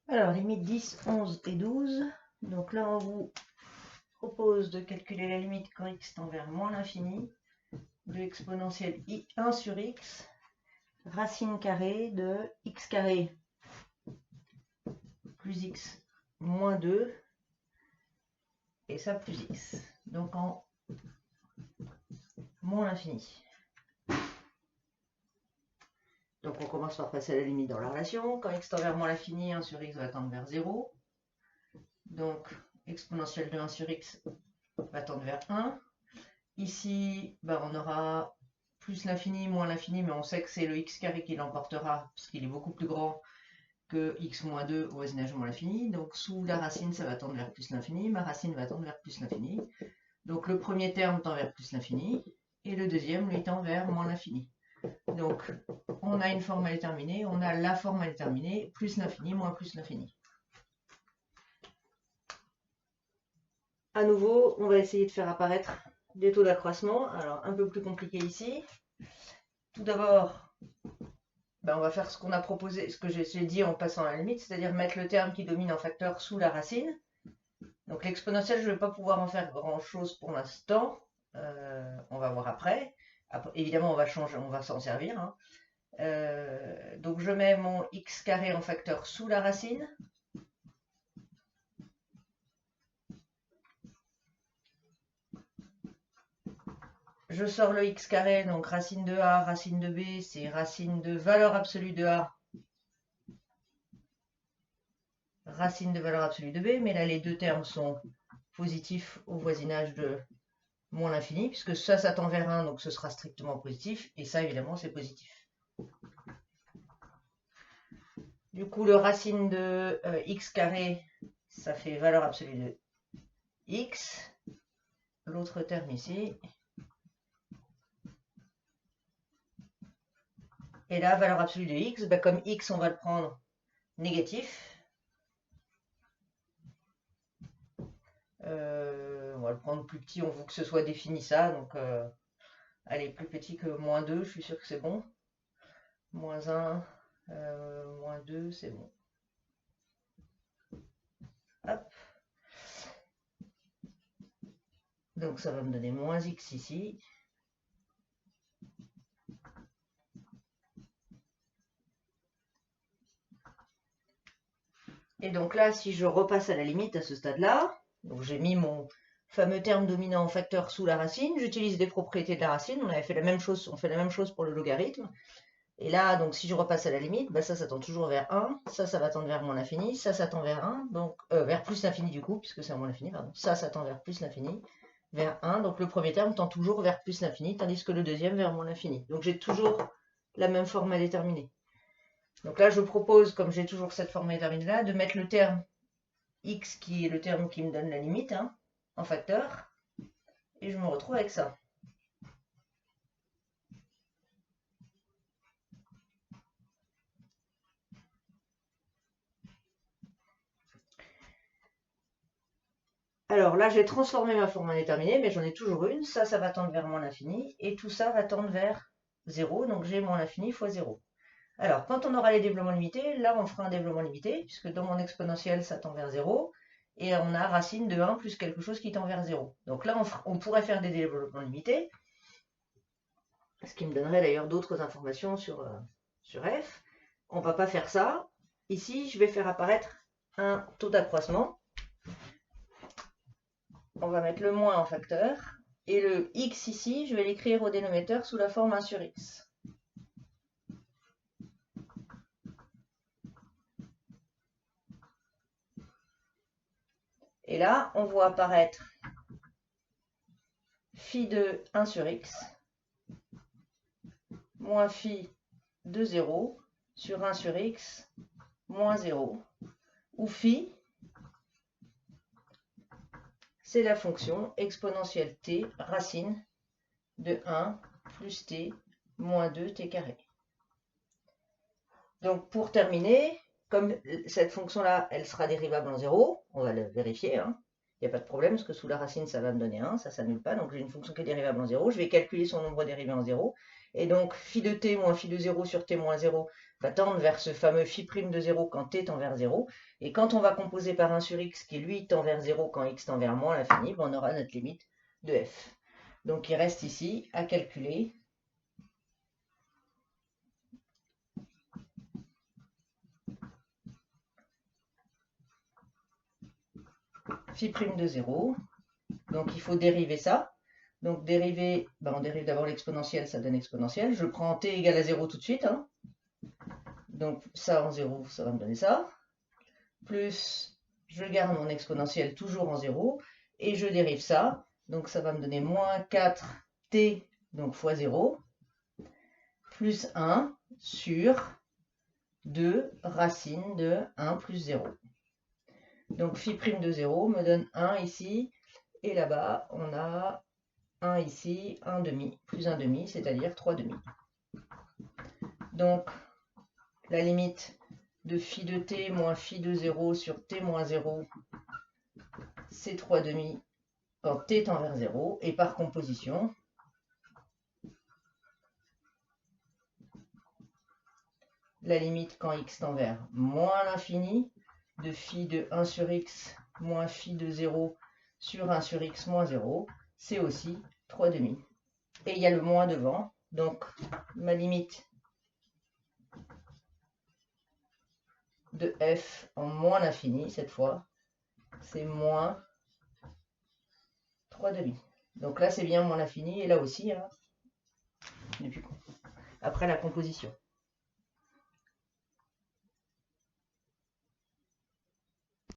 Alors, limite 10, 11 et 12. Donc là, on vous propose de calculer la limite quand x tend vers moins l'infini de exponentielle i1 sur x, racine carrée de x carré plus x moins 2, et ça plus x. Donc en moins l'infini. Donc on commence par passer à la limite dans la relation. Quand x tend vers moins l'infini, 1 sur x va tendre vers 0. Donc exponentielle de 1 sur x va tendre vers 1. Ici, on aura plus l'infini, moins l'infini, mais on sait que c'est le x carré qui l'emportera, puisqu'il est beaucoup plus grand que x moins 2 au voisinage de moins l'infini. Donc sous la racine, ça va tendre vers plus l'infini. Ma racine va tendre vers plus l'infini. Donc le premier terme tend vers plus l'infini, et le deuxième, lui, tend vers moins l'infini. Donc on a une forme à déterminer, on a la forme à déterminer, plus l'infini, moins plus l'infini. À nouveau, on va essayer de faire apparaître des taux d'accroissement. Alors un peu plus compliqué ici. Tout d'abord, on va faire ce qu'on a proposé, ce que j'ai dit en passant à la limite, c'est-à-dire mettre le terme qui domine en facteur sous la racine. Donc l'exponentielle, je ne vais pas pouvoir en faire grand-chose pour l'instant. On va voir après. Évidemment, on va changer, on va s'en servir. Hein. Donc je mets mon x carré en facteur sous la racine. Je sors le x carré, donc racine de a, racine de b, c'est racine de valeur absolue de a, racine de valeur absolue de b, mais là les deux termes sont positifs au voisinage de moins l'infini, puisque ça tend vers 1, donc ce sera strictement positif, et ça évidemment c'est positif. Du coup le racine de x carré, ça fait valeur absolue de x, l'autre terme ici, et là valeur absolue de x, comme x on va le prendre négatif, on va le prendre plus petit, on veut que ce soit défini ça, donc allez, plus petit que moins 2, je suis sûr que c'est bon. Moins 1, moins 2, c'est bon. Hop. Donc ça va me donner moins x ici. Et donc là, si je repasse à la limite à ce stade-là, donc j'ai mis mon fameux terme dominant en facteur sous la racine, j'utilise des propriétés de la racine, on avait fait la même chose, on fait la même chose pour le logarithme. Et là, donc si je repasse à la limite, ça tend toujours vers 1, ça va tendre vers moins l'infini, ça tend vers 1, donc vers plus l'infini du coup, puisque c'est à moins l'infini, pardon. Ça tend vers plus l'infini, vers 1, donc le premier terme tend toujours vers plus l'infini, tandis que le deuxième vers moins l'infini. Donc j'ai toujours la même forme à déterminer. Donc là, je propose, comme j'ai toujours cette forme à déterminer là, de mettre le terme x, qui est le terme qui me donne la limite, en facteur, et je me retrouve avec ça. Alors là, j'ai transformé ma forme indéterminée, mais j'en ai toujours une. Ça va tendre vers moins l'infini, et tout ça va tendre vers 0, donc j'ai moins l'infini fois 0. Alors, quand on aura les développements limités, là, on fera un développement limité, puisque dans mon exponentielle, ça tend vers 0, et on a racine de 1 plus quelque chose qui tend vers 0. Donc là, on pourrait faire des développements limités, ce qui me donnerait d'ailleurs d'autres informations sur f. On ne va pas faire ça. Ici, je vais faire apparaître un taux d'accroissement. On va mettre le moins en facteur. Et le x ici, je vais l'écrire au dénominateur sous la forme 1 sur x. Et là, on voit apparaître phi de 1 sur x moins phi de 0 sur 1 sur x moins 0, où phi, c'est la fonction exponentielle t racine de 1 plus t moins 2t carré. Donc pour terminer, comme cette fonction-là, elle sera dérivable en 0, on va le vérifier, il n'y a pas de problème, parce que sous la racine, ça va me donner 1, ça ne s'annule pas, donc j'ai une fonction qui est dérivable en 0, je vais calculer son nombre dérivé en 0, et donc phi de t moins phi de 0 sur t moins 0 va tendre vers ce fameux phi' de 0 quand t tend vers 0. Et quand on va composer par 1 sur x qui lui tend vers 0 quand x tend vers moins l'infini, ben on aura notre limite de f. Donc il reste ici à calculer phi' de 0. Donc il faut dériver ça. Donc dériver, ben on dérive d'abord l'exponentielle, ça donne exponentielle. Je prends t égale à 0 tout de suite. Hein. Donc ça en 0, ça va me donner ça. Plus, je garde mon exponentielle toujours en 0. Et je dérive ça. Donc ça va me donner moins 4t, donc fois 0. Plus 1 sur 2 racine de 1 plus 0. Donc phi' de 0 me donne 1 ici. Et là-bas, on a 1 ici, 1 demi, plus 1 demi, c'est-à-dire 3 demi. Donc, la limite de phi de t moins phi de 0 sur t moins 0, c'est 3 demi quand t tend vers 0. Et par composition, la limite quand x tend vers moins l'infini de phi de 1 sur x moins phi de 0 sur 1 sur x moins 0, c'est aussi 3 demi. Et il y a le moins devant, donc ma limite de f en moins l'infini, cette fois, c'est moins 3 demi. Donc là, c'est bien moins l'infini, et là aussi, hein, après la composition.